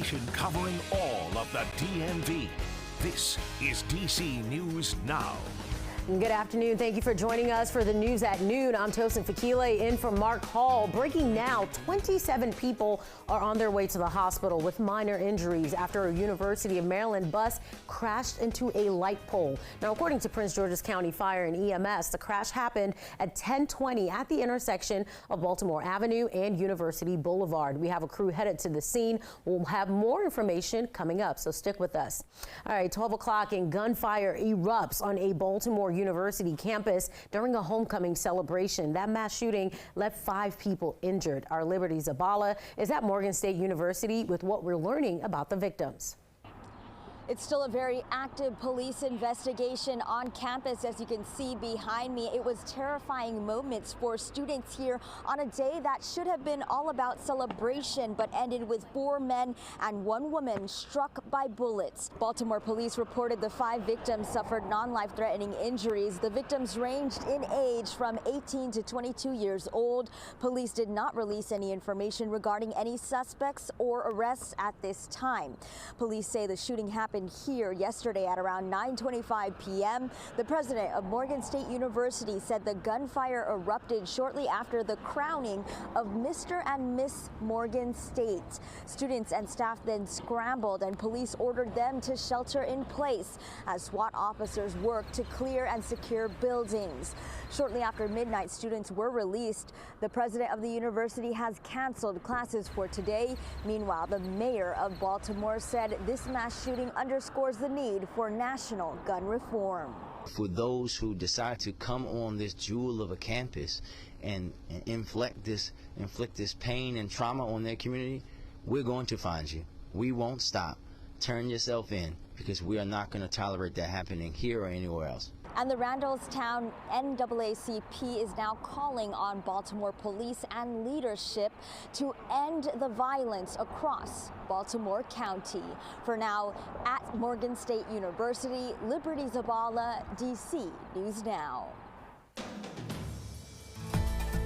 station covering all of the DMV. This is DC News Now. Good afternoon. Thank you for joining us for the news at noon. I'm Tosin Fakile in for Mark Hall. Breaking now, 27 people are on their way to the hospital with minor injuries after a University of Maryland bus crashed into a light pole. Now, according to Prince George's County Fire and EMS, the crash happened at 10:20 at the intersection of Baltimore Avenue and University Boulevard. We have a crew headed to the scene. We'll have more information coming up, so stick with us. All right, 12 o'clock and gunfire erupts on a Baltimore University campus during a homecoming celebration. That mass shooting left 5 people injured. Our Liberty Zabala is at Morgan State University with what we're learning about the victims. It's still a very active police investigation on campus, as you can see behind me. It was terrifying moments for students here on a day that should have been all about celebration, but ended with 4 men and 1 woman struck by bullets. Baltimore police reported the 5 victims suffered non-life-threatening injuries. The victims ranged in age from 18 to 22 years old. Police did not release any information regarding any suspects or arrests at this time. Police say the shooting happened here yesterday at around 9:25 p.m. The president of Morgan State University said the gunfire erupted shortly after the crowning of Mr. and Miss Morgan State. Students and staff then scrambled, and police ordered them to shelter in place as SWAT officers worked to clear and secure buildings. Shortly after midnight, students were released. The president of the university has canceled classes for today. Meanwhile, the mayor of Baltimore said this mass shooting underscores the need for national gun reform. For those who decide to come on this jewel of a campus and inflict this pain and trauma on their community, we're going to find you. We won't stop. Turn yourself in, because we are not going to tolerate that happening here or anywhere else. And the Randallstown NAACP is now calling on Baltimore police and leadership to end the violence across Baltimore County. For now, at Morgan State University, Liberty Zabala, DC News Now.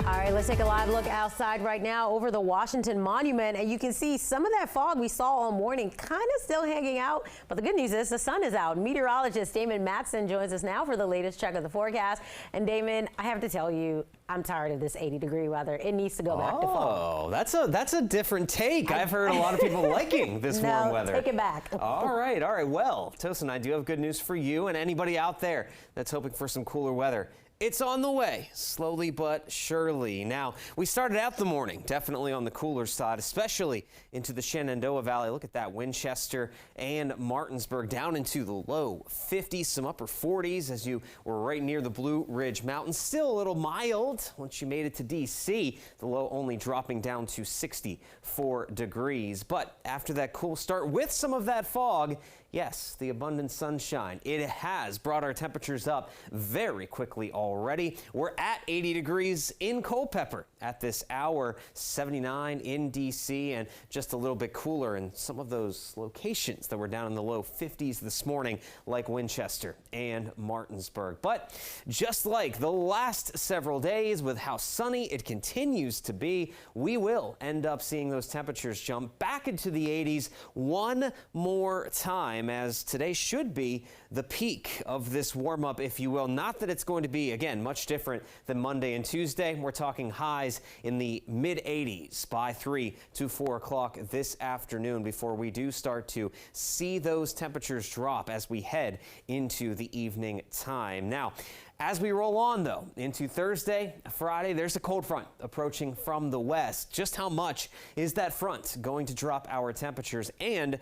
All right, let's take a live look outside right now over the Washington Monument, and you can see some of that fog we saw all morning kind of still hanging out, but the good news is the sun is out. Meteorologist Damon Matson joins us now for the latest check of the forecast. And Damon, I have to tell you, I'm tired of this 80-degree weather. It needs to go back to fall. Oh, that's a different take. I've heard a lot of people liking this warm weather. Take it back. All right. Well, Tosin, I do have good news for you and anybody out there that's hoping for some cooler weather. It's on the way, slowly but surely. Now, we started out the morning definitely on the cooler side, especially into the Shenandoah Valley. Look at that, Winchester and Martinsburg down into the low 50s, some upper 40s as you were right near the Blue Ridge Mountains. Still a little mild once you made it to D.C., the low only dropping down to 64 degrees. But after that cool start with some of that fog, yes, the abundant sunshine, it has brought our temperatures up very quickly already. We're at 80 degrees in Culpeper at this hour, 79 in D.C., and just a little bit cooler in some of those locations that were down in the low 50s this morning, like Winchester and Martinsburg. But just like the last several days, with how sunny it continues to be, we will end up seeing those temperatures jump back into the 80s one more time, as today should be the peak of this warm-up, if you will. Not that it's going to be, again, much different than Monday and Tuesday. We're talking highs in the mid-80s by 3 to 4 o'clock this afternoon before we do start to see those temperatures drop as we head into the evening time. Now, as we roll on, though, into Thursday, Friday, there's a cold front approaching from the west. Just how much is that front going to drop our temperatures? And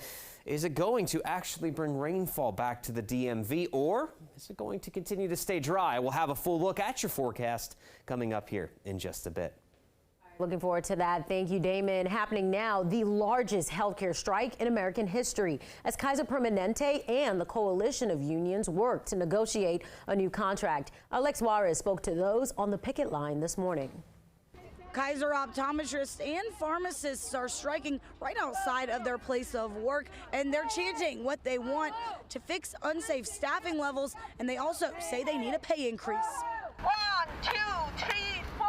is it going to actually bring rainfall back to the DMV, or is it going to continue to stay dry? We'll have a full look at your forecast coming up here in just a bit. Looking forward to that. Thank you, Damon. Happening now, the largest healthcare strike in American history, as Kaiser Permanente and the coalition of unions work to negotiate a new contract. Alex Juarez spoke to those on the picket line this morning. Kaiser optometrists and pharmacists are striking right outside of their place of work, and they're chanting what they want to fix unsafe staffing levels, and they also say they need a pay increase. 1, 2, 3, 4.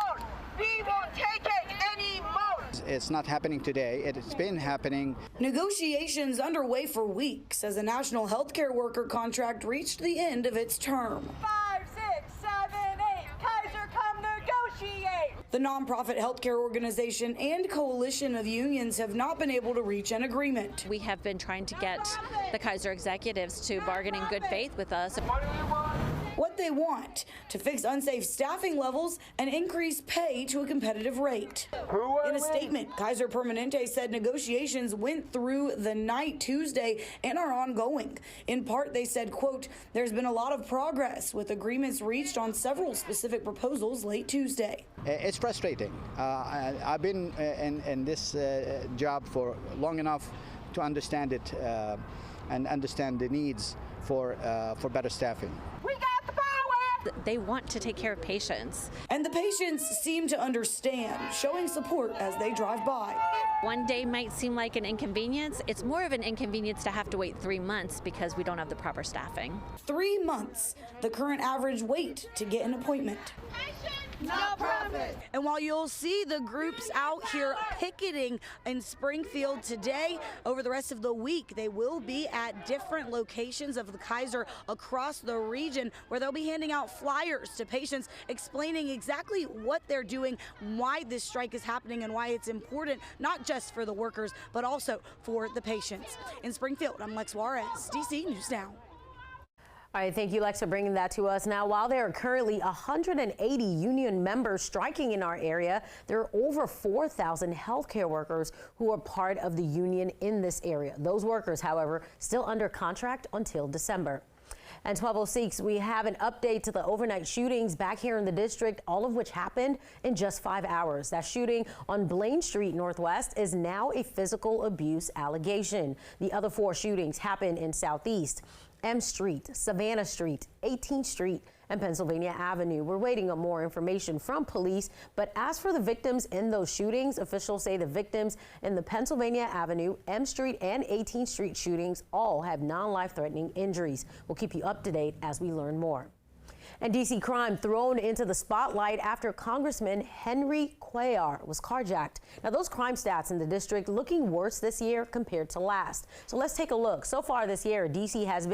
We won't take it anymore. It's not happening today. It's been happening. Negotiations underway for weeks as a national healthcare worker contract reached the end of its term. 5, 6, 7, 8, Kaiser, come negotiate. The nonprofit healthcare organization and coalition of unions have not been able to reach an agreement. We have been trying to get the Kaiser executives to bargain in good faith with us. What they want: to fix unsafe staffing levels and increase pay to a competitive rate. In a statement, Kaiser Permanente said negotiations went through the night Tuesday and are ongoing. In part, they said, quote, "There's been a lot of progress with agreements reached on several specific proposals late Tuesday." It's frustrating. I've been in this job for long enough to understand it and understand the needs for better staffing. We got the power. They want to take care of patients. And the patients seem to understand, showing support as they drive by. One day might seem like an inconvenience. It's more of an inconvenience to have to wait 3 months because we don't have the proper staffing. 3 months, the current average wait to get an appointment. Not profit. And while you'll see the groups out here picketing in Springfield today, over the rest of the week, they will be at different locations of the Kaiser across the region where they'll be handing out flyers to patients explaining exactly what they're doing, why this strike is happening, and why it's important, not just for the workers, but also for the patients. In Springfield, I'm Lex Juarez, DC News Now. All right, thank you, Lex, for bringing that to us. Now, while there are currently 180 union members striking in our area, there are over 4,000 healthcare workers who are part of the union in this area. Those workers, however, still under contract until December. And 12:06, we have an update to the overnight shootings back here in the district, all of which happened in just 5 hours. That shooting on Blaine Street Northwest is now a physical abuse allegation. The other 4 shootings happened in Southeast, M Street, Savannah Street, 18th Street, and Pennsylvania Avenue. We're waiting on more information from police, but as for the victims in those shootings, officials say the victims in the Pennsylvania Avenue, M Street, and 18th Street shootings all have non-life-threatening injuries. We'll keep you up to date as we learn more. And D.C. crime thrown into the spotlight after Congressman Henry Cuellar was carjacked. Now, those crime stats in the district looking worse this year compared to last. So let's take a look. So far this year, D.C. has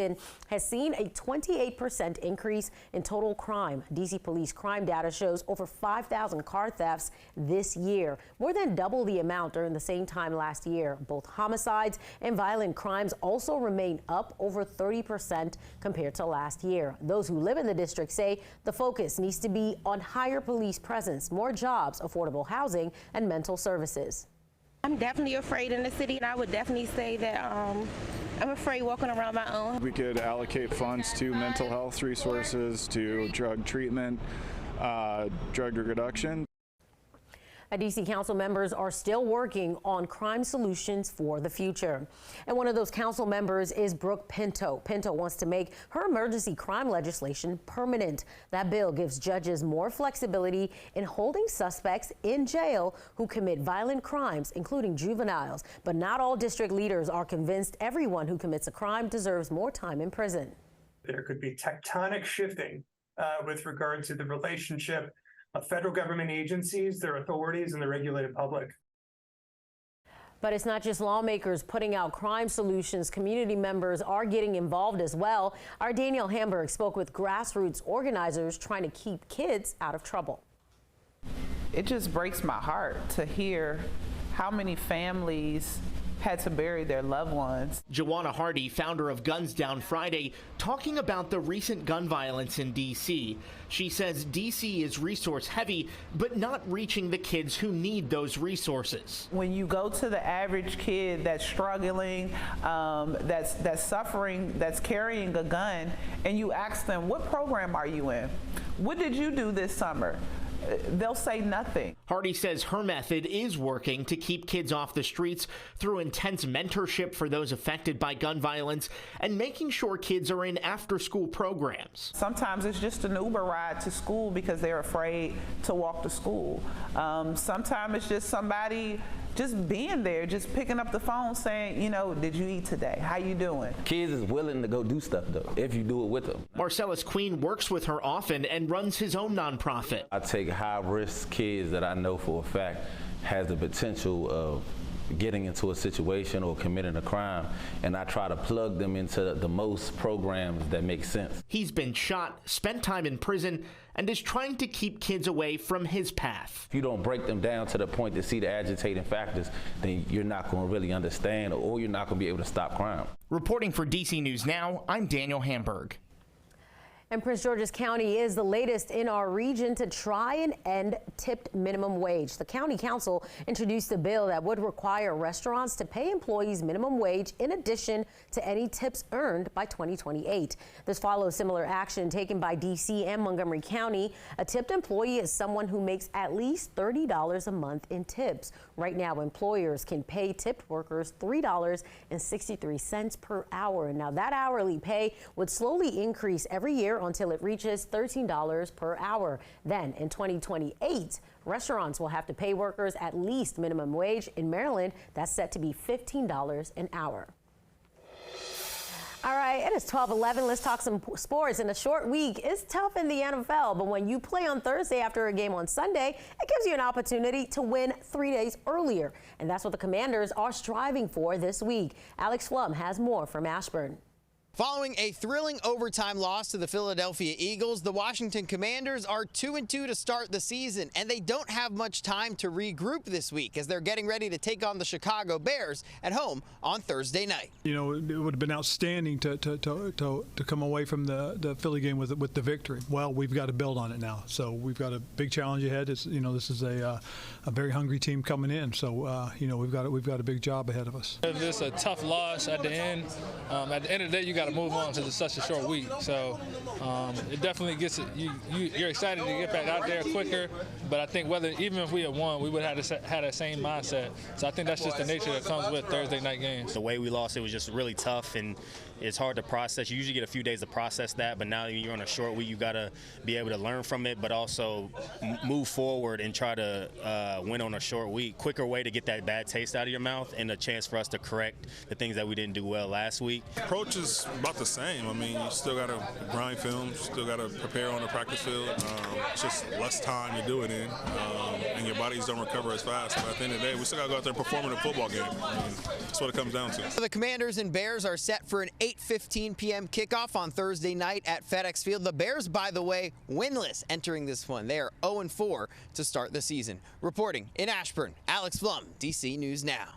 seen a 28% increase in total crime. D.C. police crime data shows over 5,000 car thefts this year, more than double the amount during the same time last year. Both homicides and violent crimes also remain up over 30% compared to last year. Those who live in the district say the focus needs to be on higher police presence, more jobs, affordable housing, and mental services. I'm definitely afraid in the city, and I would definitely say that I'm afraid walking around my own. We could allocate funds to mental health resources, to drug treatment, drug reduction. D.C. council members are still working on crime solutions for the future. And one of those council members is Brooke Pinto. Pinto wants to make her emergency crime legislation permanent. That bill gives judges more flexibility in holding suspects in jail who commit violent crimes, including juveniles. But not all district leaders are convinced everyone who commits a crime deserves more time in prison. There could be tectonic shifting with regard to the relationship of federal government agencies, their authorities, and the regulated public. But it's not just lawmakers putting out crime solutions. Community members are getting involved as well. Our Danielle Hamburg spoke with grassroots organizers trying to keep kids out of trouble. It just breaks my heart to hear how many families had to bury their loved ones. Joanna Hardy, founder of Guns Down Friday, talking about the recent gun violence in D.C. She says D.C. is resource heavy, but not reaching the kids who need those resources. When you go to the average kid that's struggling, that's suffering, that's carrying a gun, and you ask them, what program are you in? What did you do this summer? They'll say nothing. Hardy says her method is working to keep kids off the streets through intense mentorship for those affected by gun violence and making sure kids are in after-school programs. Sometimes it's just an Uber ride to school because they're afraid to walk to school. Sometimes it's just somebody just being there, just picking up the phone saying, you know, did you eat today? How you doing? Kids is willing to go do stuff, though, if you do it with them. Marcellus Queen works with her often and runs his own nonprofit. I take high-risk kids that I know for a fact has the potential of getting into a situation or committing a crime, and I try to plug them into the most programs that make sense. He's been shot, spent time in prison, and is trying to keep kids away from his path. If you don't break them down to the point to see the agitating factors, then you're not going to really understand, or you're not going to be able to stop crime. Reporting for DC News Now, I'm Daniel Hamburg. And Prince George's County is the latest in our region to try and end tipped minimum wage. The county council introduced a bill that would require restaurants to pay employees minimum wage in addition to any tips earned by 2028. This follows similar action taken by DC and Montgomery County. A tipped employee is someone who makes at least $30 a month in tips. Right now, employers can pay tipped workers $3.63 per hour. Now, that hourly pay would slowly increase every year until it reaches $13 per hour. Then in 2028, restaurants will have to pay workers at least minimum wage. In Maryland, that's set to be $15 an hour. All right, it is 12:11. Let's talk some sports. In a short week, it's tough in the NFL, but when you play on Thursday after a game on Sunday, it gives you an opportunity to win 3 days earlier. And that's what the Commanders are striving for this week. Alex Flum has more from Ashburn. Following a thrilling overtime loss to the Philadelphia Eagles, the Washington Commanders are 2-2 to start the season, and they don't have much time to regroup this week as they're getting ready to take on the Chicago Bears at home on Thursday night. You know, it would have been outstanding to come away from the Philly game with the victory. Well, we've got to build on it now, so we've got a big challenge ahead. It's, you know, this is a very hungry team coming in, so you know, we've got a big job ahead of us. It's a tough loss at the end. At the end of the day, you got to move on because it's such a short week. So it definitely gets you're excited to get back out there quicker. But I think even if we had won, we would have had that same mindset. So I think that's just the nature that comes with Thursday night games. The way we lost, it was just really tough, and it's hard to process. You usually get a few days to process that, but now you're on a short week. You got to be able to learn from it, but also move forward and try to win on a short week. Quicker way to get that bad taste out of your mouth, and a chance for us to correct the things that we didn't do well last week. Approach is about the same. I mean, you still got to grind film, still got to prepare on the practice field. It's just less time to do it in, and your bodies don't recover as fast. But at the end of the day, we still got to go out there and perform in a football game. I mean, that's what it comes down to. The Commanders and Bears are set for an 8:15 p.m. kickoff on Thursday night at FedEx Field. The Bears, by the way, winless entering this one. They are 0-4 to start the season. Reporting in Ashburn, Alex Flum, DC News Now.